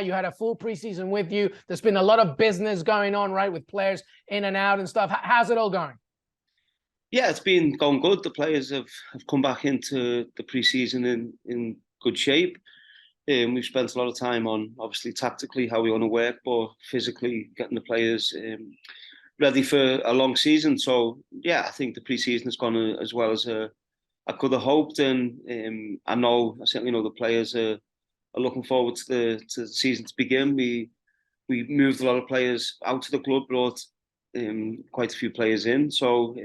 You had a full preseason with you. There's been a lot of business going on, right, with players in and out and stuff. How's it all going? Yeah, it's been going good. The players have come back into the pre-season in good shape. We've spent a lot of time on, obviously, tactically, how we want to work, but physically getting the players ready for a long season. So, yeah, I think the pre-season has gone as well as I could have hoped. And I certainly know the players are looking forward to the season to begin. We moved a lot of players out to the club, brought quite a few players in, so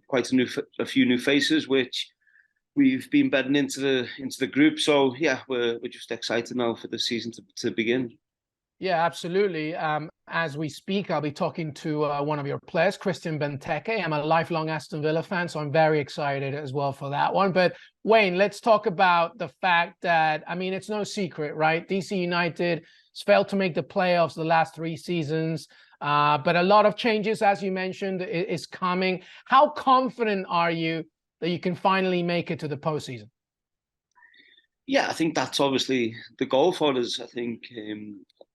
quite a few new faces, which we've been bedding into the group. So yeah, we're just excited now for the season to begin. Yeah, absolutely. As we speak, I'll be talking to one of your players, Christian Benteke. I'm a lifelong Aston Villa fan, so I'm very excited as well for that one. But Wayne, let's talk about the fact that, I mean, it's no secret, right? DC United has failed to make the playoffs the last 3 seasons, but a lot of changes, as you mentioned, is coming. How confident are you that you can finally make it to the postseason? Yeah, I think that's obviously the goal for us. I think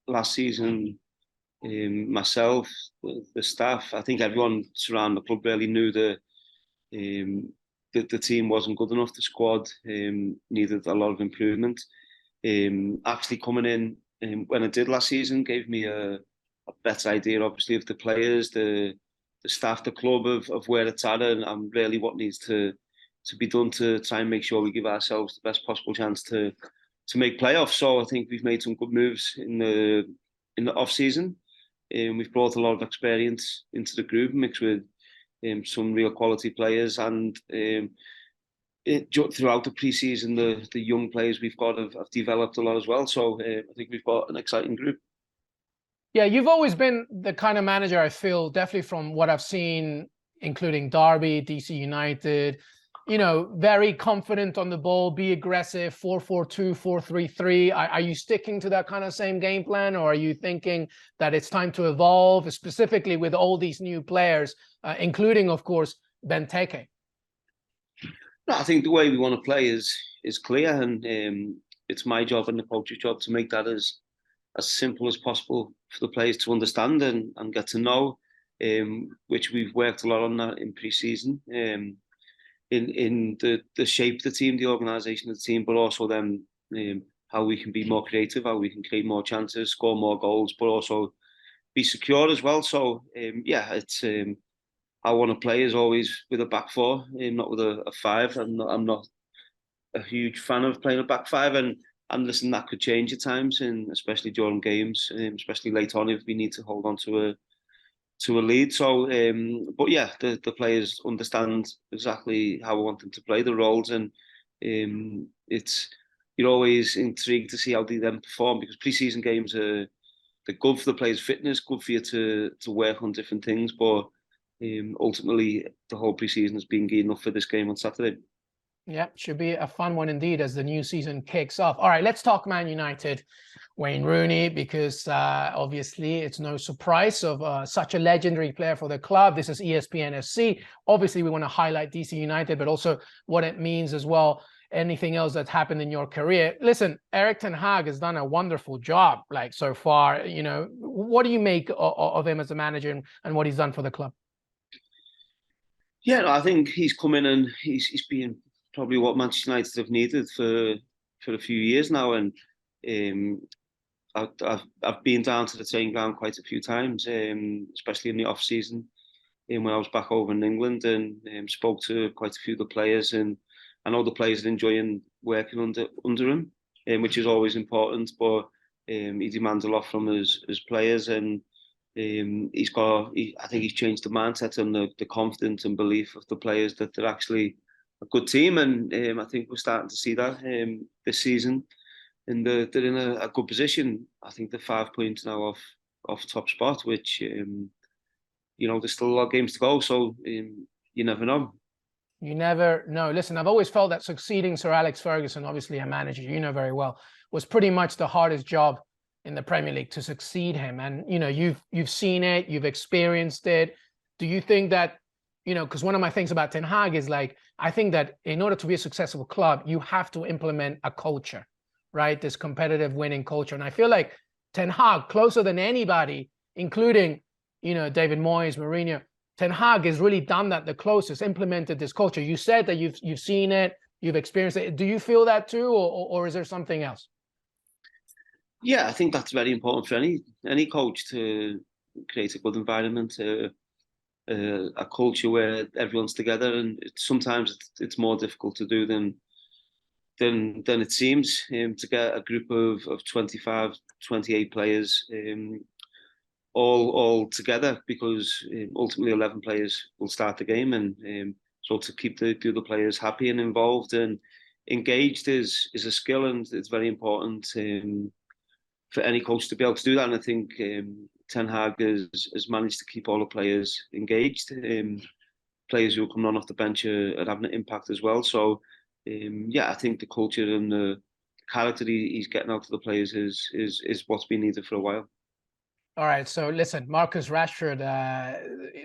last season, myself, the staff, I think everyone surrounding the club really knew that the team wasn't good enough. The squad needed a lot of improvement. Actually coming in when I did last season gave me a better idea, obviously, of the players, the staff, the club, of where it's at, and really what needs to be done to try and make sure we give ourselves the best possible chance to make playoffs. So I think we've made some good moves in the off season. We've brought a lot of experience into the group, mixed with some real quality players, and throughout the pre-season, the young players we've got have developed a lot as well. So I think we've got an exciting group. Yeah, you've always been the kind of manager, I feel, definitely from what I've seen, including Derby, DC United, very confident on the ball, be aggressive, 4-4-2, 4-3-3. Are you sticking to that kind of same game plan, or are you thinking that it's time to evolve, specifically with all these new players, including, of course, Benteke? No, I think the way we want to play is clear, and it's my job and the coach's job to make that as simple as possible for the players to understand and get to know, which we've worked a lot on that in pre-season. In the shape of the team, the organisation of the team, but also then how we can be more creative, how we can create more chances, score more goals, but also be secure as well. So yeah, it's I want to play is always with a back four, not with a five. I'm not a huge fan of playing a back five, and listen, that could change at times, and especially during games, especially late on if we need to hold on to a lead. So, but yeah, the players understand exactly how I want them to play the roles, and you're always intrigued to see how they then perform, because pre-season games they're good for the players' fitness, good for you to work on different things, but ultimately the whole pre-season has been gearing up for this game on Saturday. Yeah, should be a fun one indeed as the new season kicks off. All right, let's talk Man United, Wayne Rooney, because obviously it's no surprise of such a legendary player for the club. This is ESPN FC. Obviously, we want to highlight DC United, but also what it means as well. Anything else that's happened in your career? Listen, Erik ten Hag has done a wonderful job, like so far. What do you make of him as a manager and what he's done for the club? Yeah, I think he's come in and he's been probably what Manchester United have needed for a few years now, and I've been down to the training ground quite a few times, especially in the off season, when I was back over in England, and spoke to quite a few of the players, and I know the players are enjoying working under him, which is always important. But he demands a lot from his players, and I think he's changed the mindset and the confidence and belief of the players that they're actually a good team, and I think we're starting to see that this season, and they're in a good position. I think they're 5 points now off top spot, which there's still a lot of games to go, so you never know. You never know. Listen, I've always felt that succeeding Sir Alex Ferguson, obviously a manager you know very well, was pretty much the hardest job in the Premier League to succeed him. And you've seen it, you've experienced it. Do you think that, because one of my things about Ten Hag is, like, I think that in order to be a successful club, you have to implement a culture, right? This competitive winning culture. And I feel like Ten Hag, closer than anybody, including, David Moyes, Mourinho. Ten Hag has really done that the closest, implemented this culture. You said that you've seen it, you've experienced it. Do you feel that too, or is there something else? Yeah, I think that's very important for any coach to create a good environment, a culture where everyone's together, and sometimes it's more difficult to do than it seems, to get a group of 25, 28 players all together, because ultimately 11 players will start the game, and so to keep the other players happy and involved and engaged is a skill, and it's very important for any coach to be able to do that. And I think Ten Hag has managed to keep all the players engaged. Players who are coming on off the bench are having an impact as well. So I think the culture and the character he's getting out to the players is what's been needed for a while. All right, so listen, Marcus Rashford,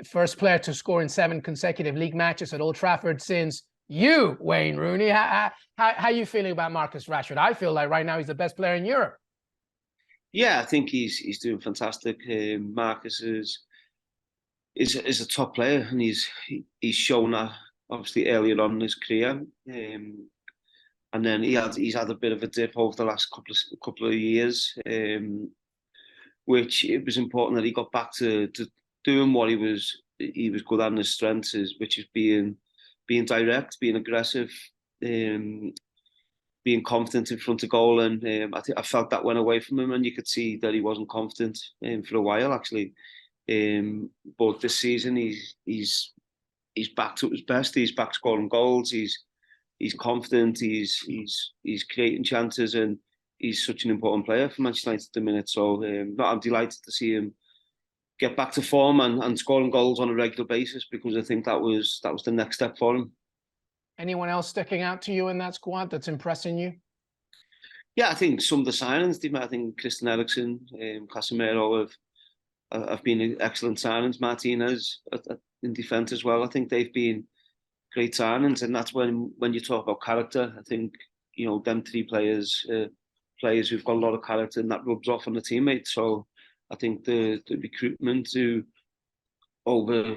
first player to score in 7 consecutive league matches at Old Trafford since you, Wayne Rooney. How are you feeling about Marcus Rashford? I feel like right now he's the best player in Europe. Yeah, I think he's doing fantastic. Marcus is a top player, and he's shown that obviously earlier on in his career. And then he's had a bit of a dip over the last couple of years, which it was important that he got back to doing what he was good at in his strengths, which is being direct, being aggressive, being confident in front of goal. And I felt that went away from him, and you could see that he wasn't confident for a while actually. But this season he's back to his best. He's back scoring goals. He's confident. He's creating chances, and he's such an important player for Manchester United at the minute. So I'm delighted to see him get back to form and scoring goals on a regular basis, because I think that was the next step for him. Anyone else sticking out to you in that squad that's impressing you? Yeah, I think some of the signings, I think Christian Eriksen, Casemiro have been excellent signings. Martinez in defence as well. I think they've been great signings, and that's when you talk about character. I think them 3 players, players who've got a lot of character, and that rubs off on the teammates. So I think the recruitment over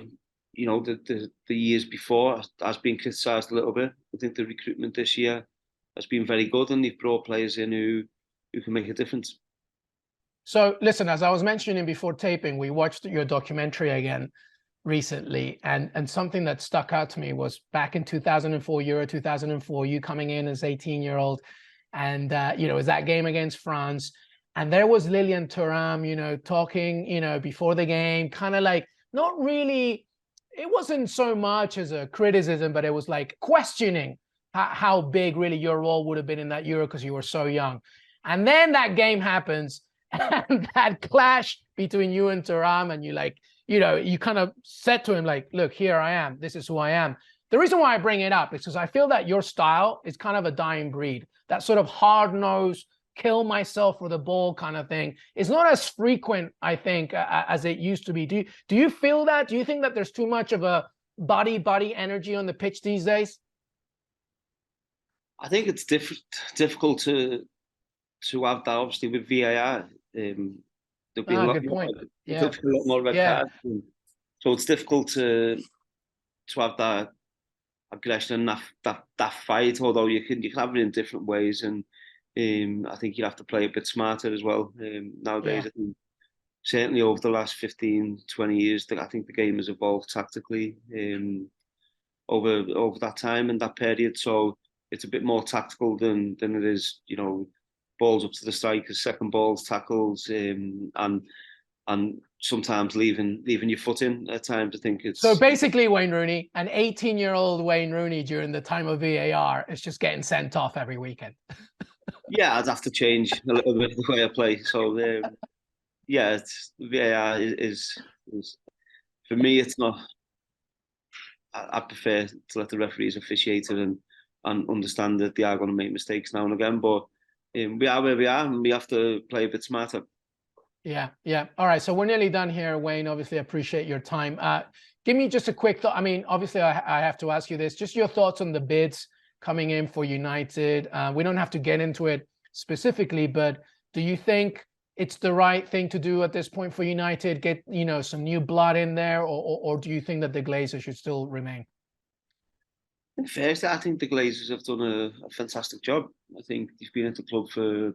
the years before has been criticised a little bit. I think the recruitment this year has been very good, and they've brought players in who can make a difference. So listen, as I was mentioning before taping, we watched your documentary again recently, and something that stuck out to me was back in 2004, Euro 2004, you coming in as 18-year-old, and it was that game against France, and there was Lillian Thuram, talking, before the game, kind of like, not really, it wasn't so much as a criticism, but it was like questioning how big really your role would have been in that Euro because you were so young. And then that game happens, and that clash between you and Thuram, and you kind of said to him, like, look, here I am. This is who I am. The reason why I bring it up is because I feel that your style is kind of a dying breed. That sort of hard-nosed, kill myself for the ball kind of thing is not as frequent, I think, as it used to be. Do you feel that? Do you think that there's too much of a body energy on the pitch these days? I think it's difficult to have that, obviously, with VAR. There'll be a lot more red cards. So it's difficult to have that aggression and that fight, although you can have it in different ways. And I think you have to play a bit smarter as well nowadays. I think certainly over the last 15, 20 years, I think the game has evolved tactically over that time and that period. So it's a bit more tactical than it is, balls up to the strikers, second balls, tackles, and sometimes leaving your foot in at times. I think it's... So basically, Wayne Rooney, an 18-year-old Wayne Rooney during the time of VAR is just getting sent off every weekend. Yeah, I'd have to change a little bit the way I play. So VAR is for me, it's not... I prefer to let the referees officiate it and understand that they are going to make mistakes now and again, but we are where we are, and we have to play a bit smarter. Yeah. All right, so we're nearly done here, Wayne. Obviously, I appreciate your time. Give me just a quick thought. I mean, obviously, I have to ask you this. Just your thoughts on the bids coming in for United. We don't have to get into it specifically, but do you think it's the right thing to do at this point for United? Get, you know, some new blood in there, or do you think that the Glazers should still remain? First, I think the Glazers have done a fantastic job. I think they've been at the club for,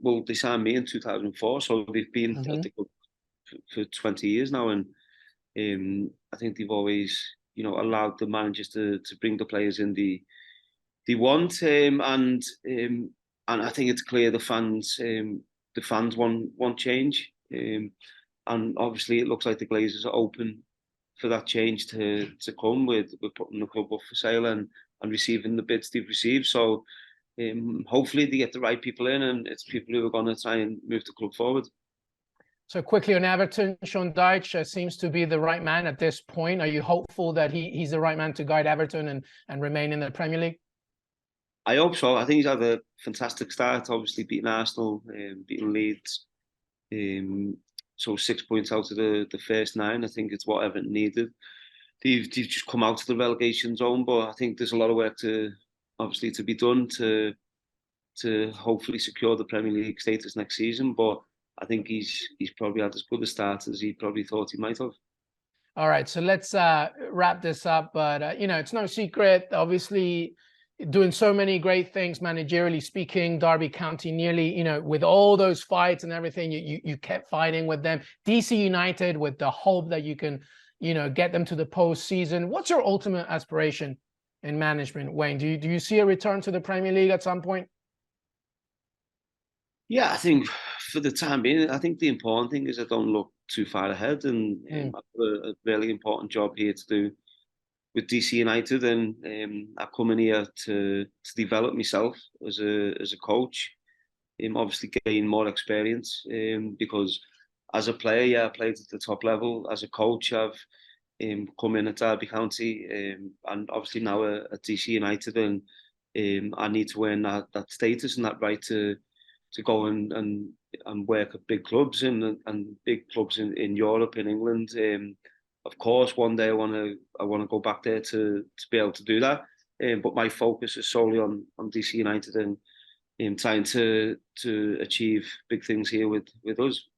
well, they signed me in 2004, so they've been at the club for 20 years now, and I think they've always, you know, allowed the managers to bring the players in they want, and I think it's clear the fans want change, and obviously it looks like the Glazers are open for that change to come with putting the club up for sale and receiving the bids they've received. So hopefully they get the right people in, and it's people who are going to try and move the club forward. So quickly on Everton, Sean Dyche seems to be the right man at this point. Are you hopeful that he's the right man to guide Everton and remain in the Premier League? I hope so. I think he's had a fantastic start, obviously beating Arsenal, beating Leeds. So 6 points out of the first 9. I think it's what Everton needed. They've just come out of the relegation zone, but I think there's a lot of work to be done to hopefully secure the Premier League status next season. But I think he's probably had as good a start as he probably thought he might have. All right, so let's wrap this up. But you know, it's no secret, obviously, doing so many great things managerially speaking. Derby County, nearly, you know, with all those fights and everything, you kept fighting with them. DC United, with the hope that you can, you know, get them to the postseason. What's your ultimate aspiration in management, Wayne? Do you see a return to the Premier League at some point? Yeah, I think for the time being, I think the important thing is I don't look too far ahead, and I've got a really important job here to do with DC United, and I come in here to develop myself as a coach, obviously gain more experience, because as a player, yeah, I played at the top level. As a coach, I've come in at Derby County, and obviously now at DC United, and I need to earn that status and that right to go and work at big clubs and big clubs in Europe, in England. Of course, one day I want to go back there to be able to do that. But my focus is solely on DC United and trying to achieve big things here with us.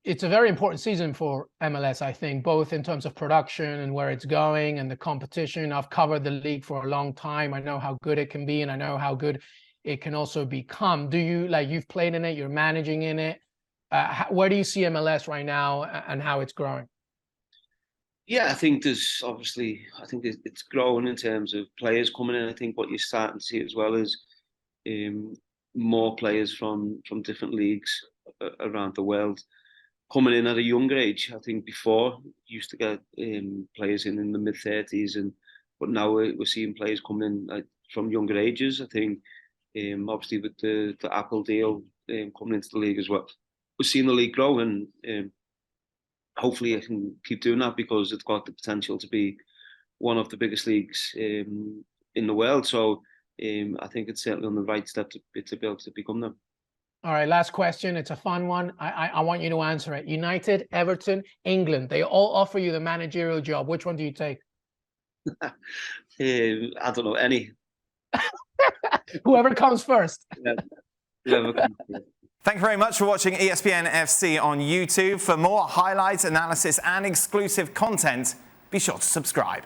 It's a very important season for MLS, I think, both in terms of production and where it's going and the competition. I've covered the league for a long time. I know how good it can be, and I know how good it can also become. Do you, like, you've played in it, you're managing in it. Where do you see MLS right now and how it's growing? Yeah, I think it's growing in terms of players coming in. I think what you're starting to see as well is more players from different leagues around the world coming in at a younger age. I think before you used to get players in the mid-30s, but now we're seeing players coming in from younger ages. I think obviously with the Apple deal coming into the league as well, we're seeing the league grow, and hopefully I can keep doing that because it's got the potential to be one of the biggest leagues in the world. So I think it's certainly on the right step to be able to become them. All right, last question. It's a fun one. I want you to answer it. United, Everton, England. They all offer you the managerial job. Which one do you take? I don't know, any. Whoever comes first. Yeah, whoever comes first. Thank you very much for watching ESPN FC on YouTube. For more highlights, analysis and exclusive content, be sure to subscribe.